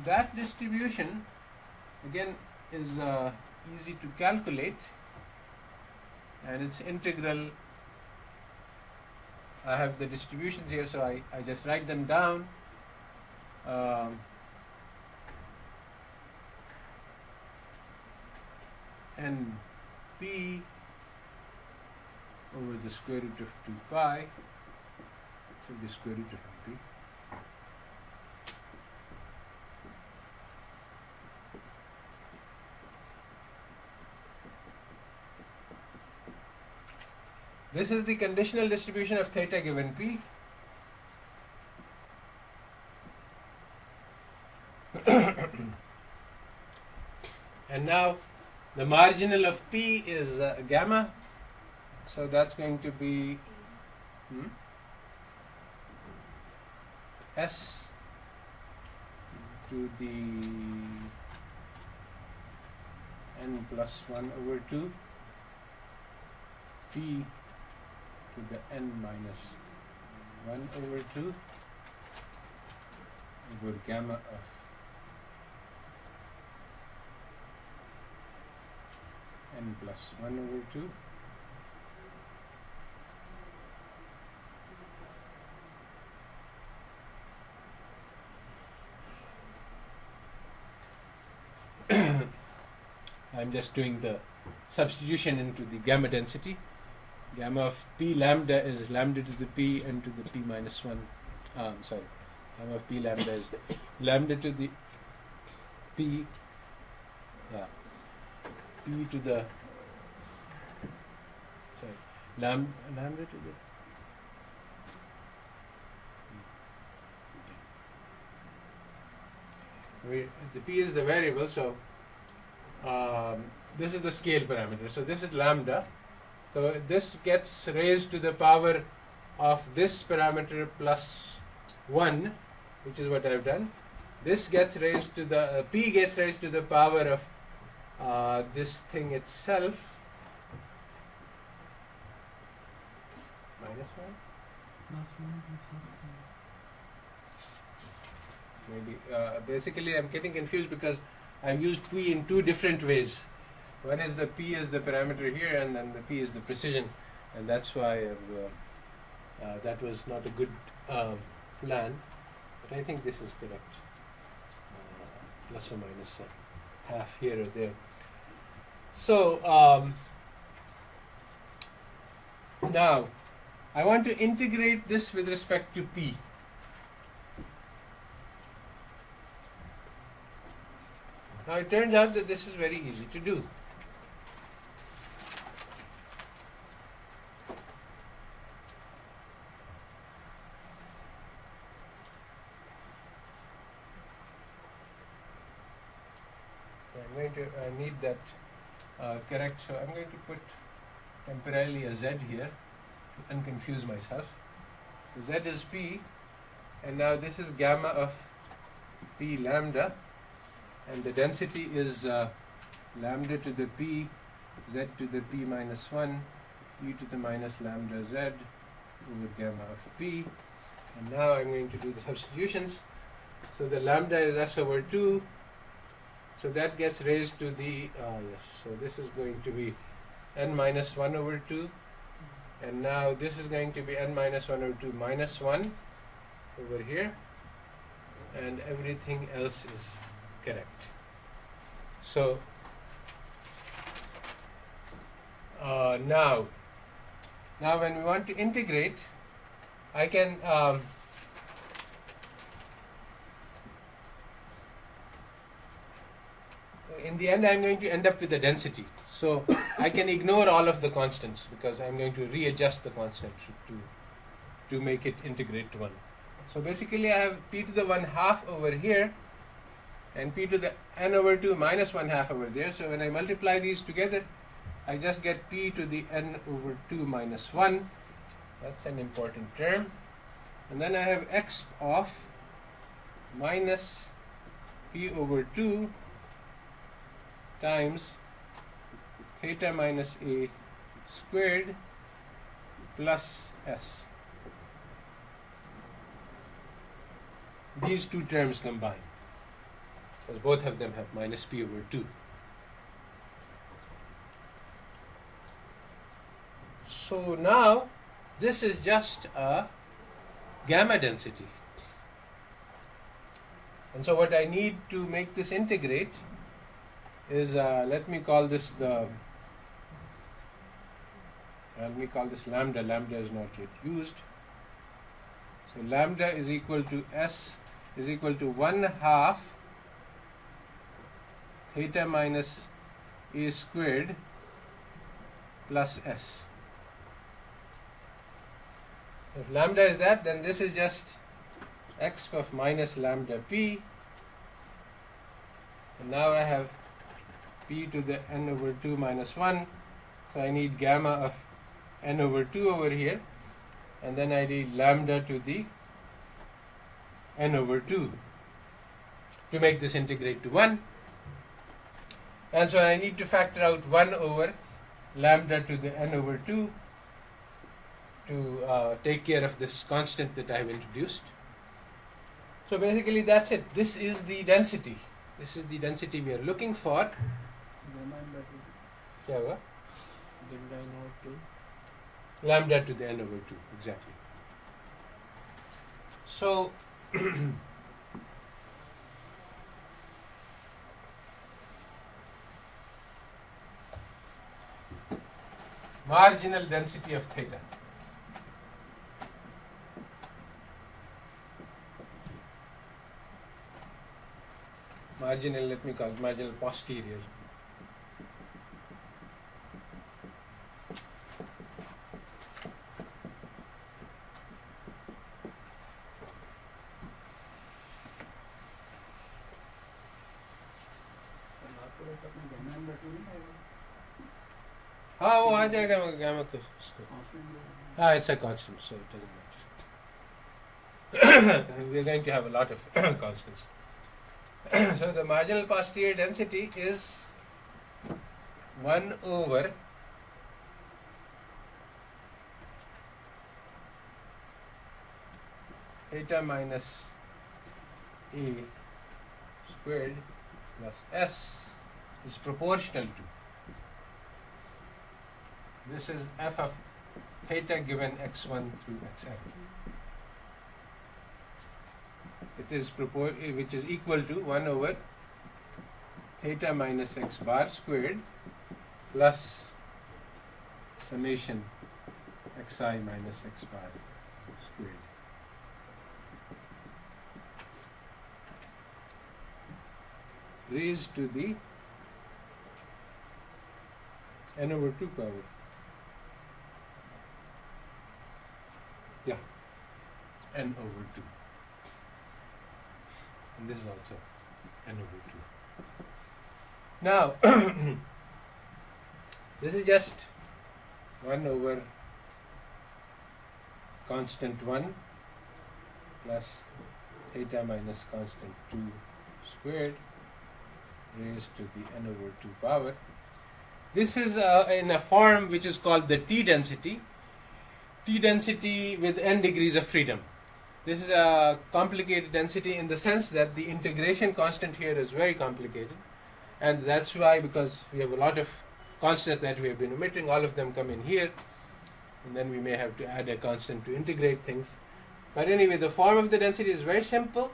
that distribution again is easy to calculate, and it's integral. I have the distributions here, so I just write them down. And p over the square root of 2 pi, so the square root of p. This is the conditional distribution of theta given p. And now the marginal of p is gamma, so that's going to be S to the n plus 1 over 2 p to the n minus 1 over 2 over gamma of n plus 1 over 2 I'm just doing the substitution into the gamma density. Gamma of p lambda is lambda to the p and to the p minus 1. Gamma of p lambda is lambda to the p, p to the, lambda to the p is the variable, so this is the scale parameter. So this is lambda. So this gets raised to the power of this parameter plus 1, which is what I've done. This gets raised to the p gets raised to the power of this thing itself minus 1. maybe. Basically, I'm getting confused because I've used P in two different ways. One is the P is the parameter here, and then the P is the precision, and that's why that was not a good plan. But I think this is correct, plus or minus half here or there. So now I want to integrate this with respect to P. Now it turns out that this is very easy to do. I'm going to need that correct, so I'm going to put temporarily a Z here to unconfuse myself. So Z is P, and now this is gamma of P lambda, and the density is lambda to the P, Z to the P minus 1, e to the minus lambda Z over gamma of P. And now I'm going to do the substitutions. So the lambda is S over 2, so that gets raised to the, so this is going to be n minus 1 over 2, and now this is going to be n minus 1 over 2 minus 1 over here, and everything else is correct. So now when we want to integrate, I can in the end I'm going to end up with the density. So I can ignore all of the constants because I'm going to readjust the constant to make it integrate to 1. So basically I have p to the 1/2 over here and p to the n over 2 minus 1/2 over there. So when I multiply these together, I just get p to the n over 2 minus 1. That's an important term. And then I have x of minus p over 2 times theta minus a squared plus s. These two terms combine, because both of them have minus p over 2. So now this is just a gamma density. And so what I need to make this integrate is, let me call this lambda. Lambda is not yet used. So lambda is equal to s is equal to 1/2 theta minus a squared plus s. If lambda is that, then this is just x of minus lambda p, and now I have p to the n over 2 minus 1, so I need gamma of n over 2 over here, and then I need lambda to the n over 2 to make this integrate to 1, and so I need to factor out 1 over lambda to the n over 2 to take care of this constant that I have introduced. So basically that's it. This is the density. This is the density we are looking for. क्या होगा? Lambda to the n over 2, exactly. So marginal density of theta. Marginal, let me call it marginal posterior. हाँ वो आ जाएगा gamma को हाँ it's a constant, so it doesn't matter. We are going to have a lot of constants. So the marginal posterior density is 1 over theta minus A squared plus S is proportional to. This is f of theta given x1 through xn. It is which is equal to 1 over theta minus x bar squared plus summation xi minus x bar squared. Raised to the n over 2 power. Yeah, n over 2. And this is also n over 2. Now, this is just 1 over constant 1 plus theta minus constant 2 squared raised to the n over 2 power. This is in a form which is called the T density with n degrees of freedom. This is a complicated density in the sense that the integration constant here is very complicated, and that's why, because we have a lot of constants that we have been omitting, all of them come in here, and then we may have to add a constant to integrate things. But anyway, the form of the density is very simple.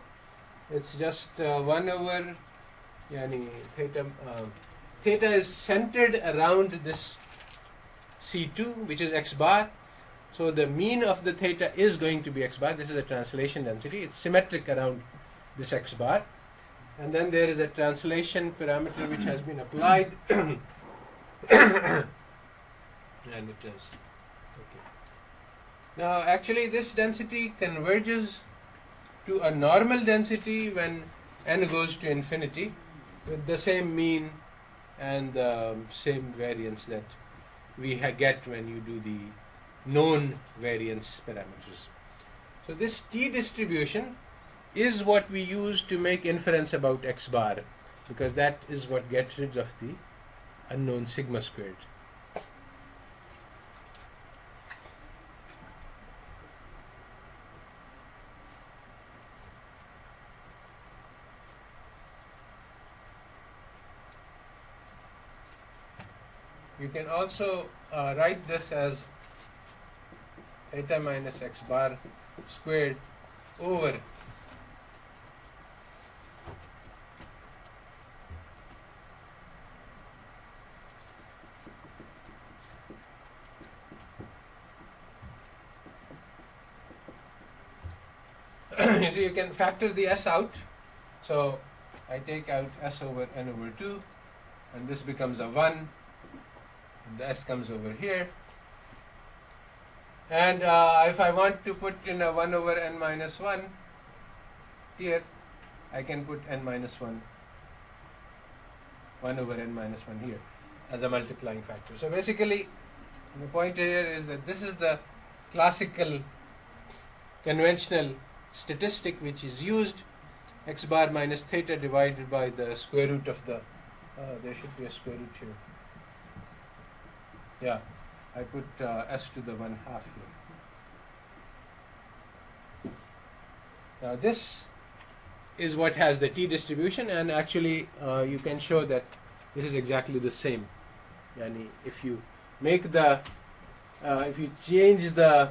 It's just 1 over theta. Theta is centered around this C2, which is x bar. So the mean of the theta is going to be x bar. This is a translation density. It's symmetric around this x bar. And then there is a translation parameter which has been applied. And it is. Okay. Now actually this density converges to a normal density when n goes to infinity with the same mean and the same variance that we get when you do the known variance parameters. So this T distribution is what we use to make inference about x bar, because that is what gets rid of the unknown sigma squared. You can also write this as theta minus x bar squared over you see, you can factor the s out. So I take out s over n over 2, and this becomes a 1. And the s comes over here. And if I want to put in a 1 over n minus 1 here, I can put n minus 1 over n minus 1 here as a multiplying factor. So basically, the point here is that this is the classical conventional statistic which is used, x bar minus theta divided by the square root of the, there should be a square root here. Yeah, I put s to the 1/2 here. Now this is what has the T distribution, and actually you can show that this is exactly the same. Yani if you make the, if you change the,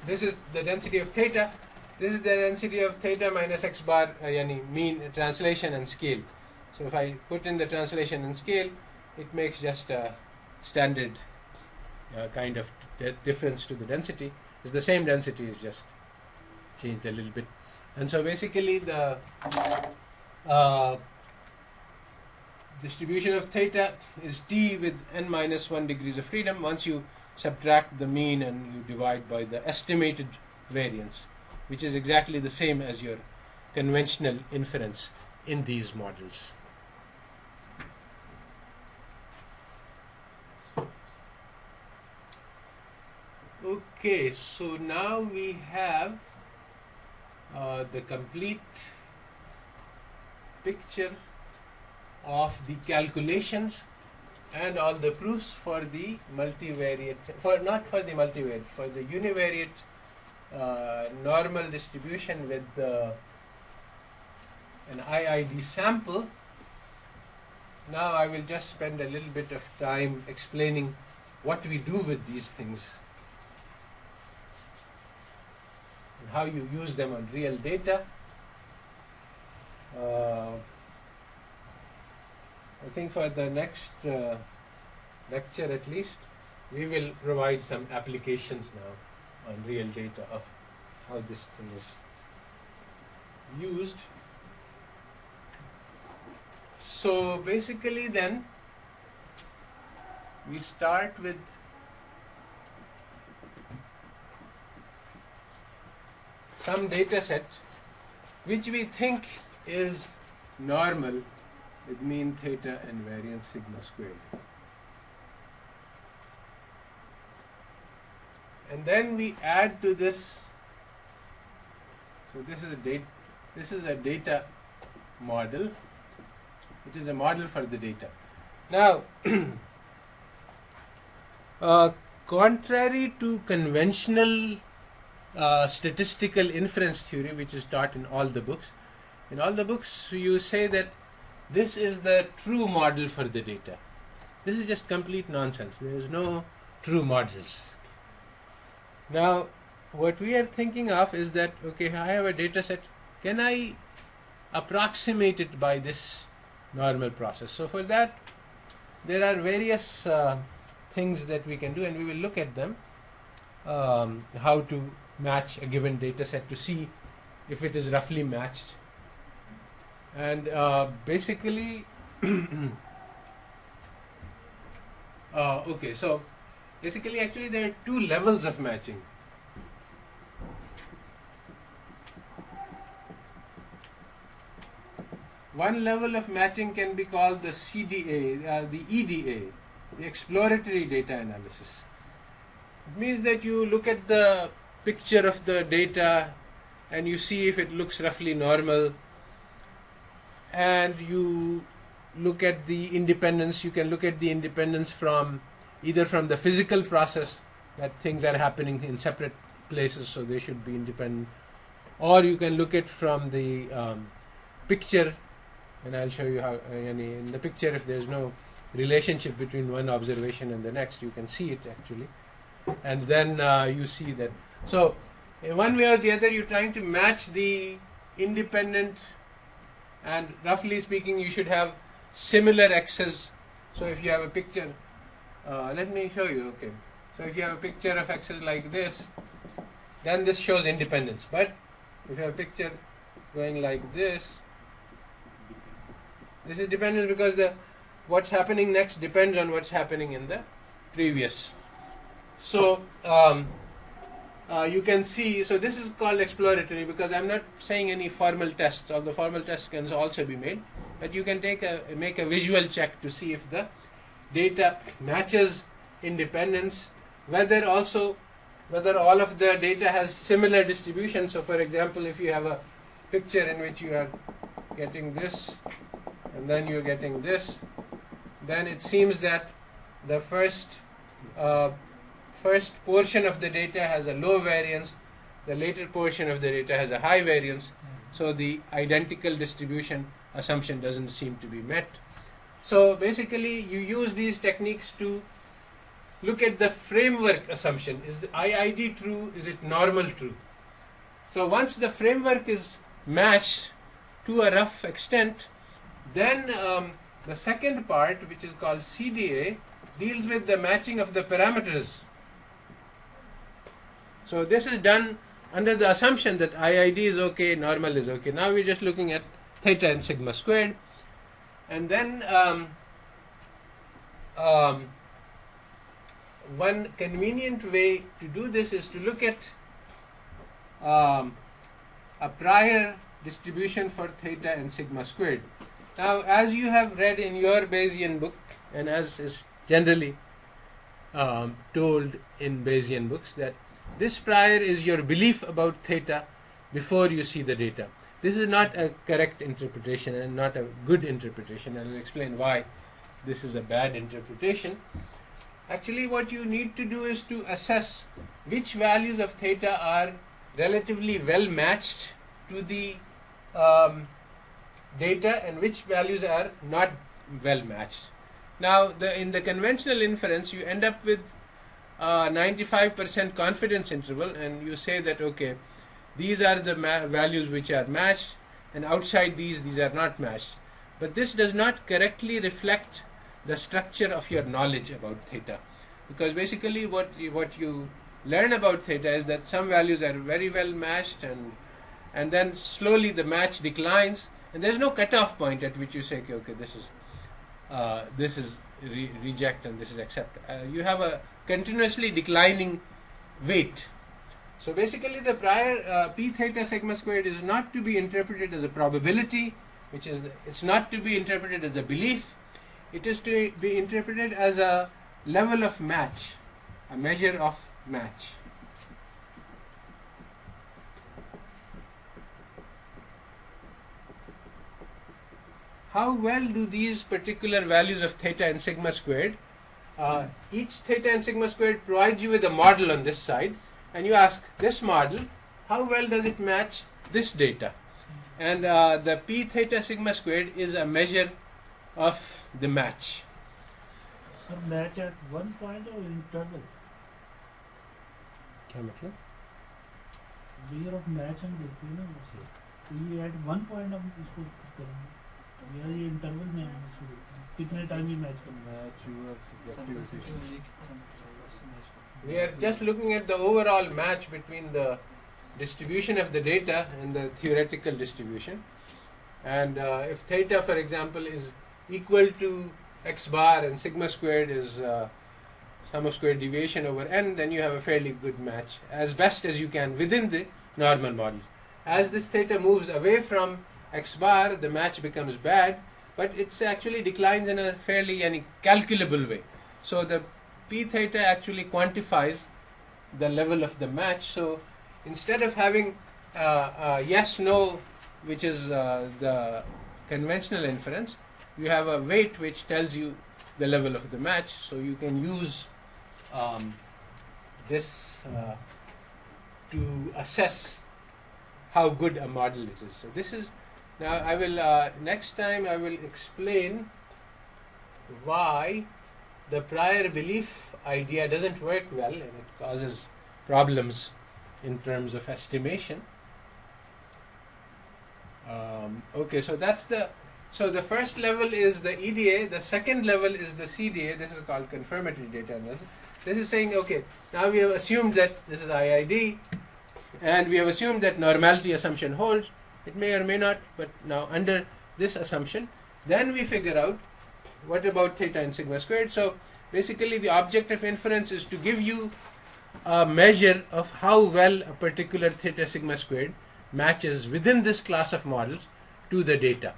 this is the density of theta, this is the density of theta minus x bar, yani mean translation and scale. So if I put in the translation and scale, it makes just a standard kind of difference to the density. It's the same density, is just changed a little bit. And so basically the distribution of theta is T with n minus 1 degrees of freedom once you subtract the mean and you divide by the estimated variance, which is exactly the same as your conventional inference in these models. Okay, so now we have the complete picture of the calculations and all the proofs for the multivariate, not for the multivariate, for the univariate normal distribution with an IID sample. Now I will just spend a little bit of time explaining what we do with these things and how you use them on real data. I think for the next lecture at least, we will provide some applications now on real data of how this thing is used. So basically then, we start with some data set which we think is normal with mean theta and variance sigma squared. And then we add to this, so this is a data model. It is a model for the data. Now, contrary to conventional statistical inference theory, which is taught in all the books, you say that this is the true model for the data. This is just complete nonsense. There is no true models. Now, what we are thinking of is that, okay, I have a data set. Can I approximate it by this normal process? So for that, there are various things that we can do, and we will look at them. How to match a given data set to see if it is roughly matched. And basically, okay, so basically actually there are two levels of matching. One level of matching can be called the CDA, the EDA, the exploratory data analysis. It means that you look at the picture of the data and you see if it looks roughly normal, and you look at the independence. You can look at the independence from either from the physical process, that things are happening in separate places so they should be independent, or you can look at from the picture, and I'll show you how in the picture if there's no relationship between one observation and the next, you can see it actually, and then you see that. So in one way or the other you're trying to match the independent, and roughly speaking you should have similar x's. So if you have a picture, let me show you. Okay, so if you have a picture of x's like this, then this shows independence. But if you have a picture going like this is dependence, because what's happening next depends on what's happening in the previous. So you can see, so this is called exploratory because I'm not saying any formal tests, although formal tests can also be made, but you can make a visual check to see if the data matches independence, whether all of the data has similar distribution. So for example, if you have a picture in which you are getting this and then you're getting this, then it seems that the first portion of the data has a low variance, the later portion of the data has a high variance, so the identical distribution assumption doesn't seem to be met. So basically you use these techniques to look at the framework assumption. Is the IID true? Is it normal true? So once the framework is matched to a rough extent, then the second part, which is called CDA, deals with the matching of the parameters. So this is done under the assumption that IID is okay, normal is okay. Now we're just looking at theta and sigma squared. And then one convenient way to do this is to look at a prior distribution for theta and sigma squared. Now, as you have read in your Bayesian book, and as is generally told in Bayesian books, that this prior is your belief about theta before you see the data. This is not a correct interpretation and not a good interpretation, and I'll explain why this is a bad interpretation. Actually, what you need to do is to assess which values of theta are relatively well matched to the data and which values are not well matched. Now, in the conventional inference, you end up with 95% confidence interval, and you say that, okay, these are the values which are matched, and outside these are not matched. But this does not correctly reflect the structure of your knowledge about theta, because basically what you learn about theta is that some values are very well matched, and then slowly the match declines, and there's no cutoff point at which you say, okay, this is reject and this is accept. You have a continuously declining weight. So basically the prior p theta sigma squared is not to be interpreted as a probability, it's not to be interpreted as a belief. It is to be interpreted as a level of match, a measure of match. How well do these particular values of theta and sigma squared, each theta and sigma squared provides you with a model on this side, and you ask this model, how well does it match this data? And the p theta sigma squared is a measure of the match. Sir, match at one point or interval? क्या मतलब? Layer of match and देखिए ना मुझे. तो ये at one point हम इसको करेंगे. या ये इंटरवल में हम इसको कितने टाइम में मैच करना है? We are just looking at the overall match between the distribution of the data and the theoretical distribution. And if theta, for example, is equal to x bar and sigma squared is sum of square deviation over n, then you have a fairly good match as best as you can within the normal model. As this theta moves away from x bar, the match becomes bad, but it actually declines in a fairly calculable way. So the p theta actually quantifies the level of the match. So instead of having yes no, which is the conventional inference, you have a weight which tells you the level of the match. So you can use this to assess how good a model it is. So this is, now I will next time I will explain why the prior belief idea doesn't work well and it causes problems in terms of estimation. Okay, so that's the first level is the EDA, the second level is the CDA. This is called confirmatory data analysis. This is saying, okay, now we have assumed that this is IID, and we have assumed that normality assumption holds. It may or may not, but now under this assumption, then we figure out what about theta and sigma squared. So basically the object of inference is to give you a measure of how well a particular theta sigma squared matches within this class of models to the data.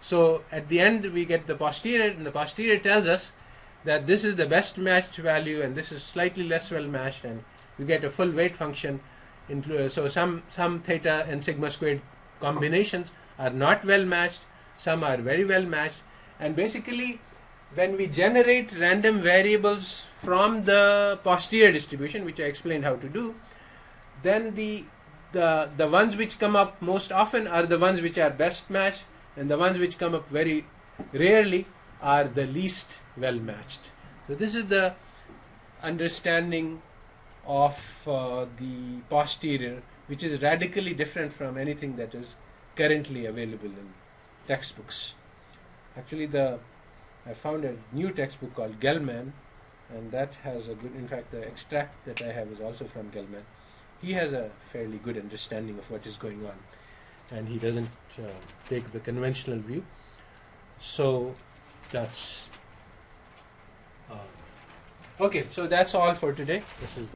So at the end we get the posterior, and the posterior tells us that this is the best matched value and this is slightly less well matched, and you get a full weight function. So some theta and sigma squared combinations are not well matched, some are very well matched, and basically when we generate random variables from the posterior distribution, which I explained how to do, then the ones which come up most often are the ones which are best matched, and the ones which come up very rarely are the least well matched. So this is the understanding of the posterior, which is radically different from anything that is currently available in textbooks. Actually, I found a new textbook called Gell-Mann, and that has a good, in fact the extract that I have is also from Gell-Mann. He has a fairly good understanding of what is going on, and he doesn't take the conventional view. So that's okay, so that's all for today. This is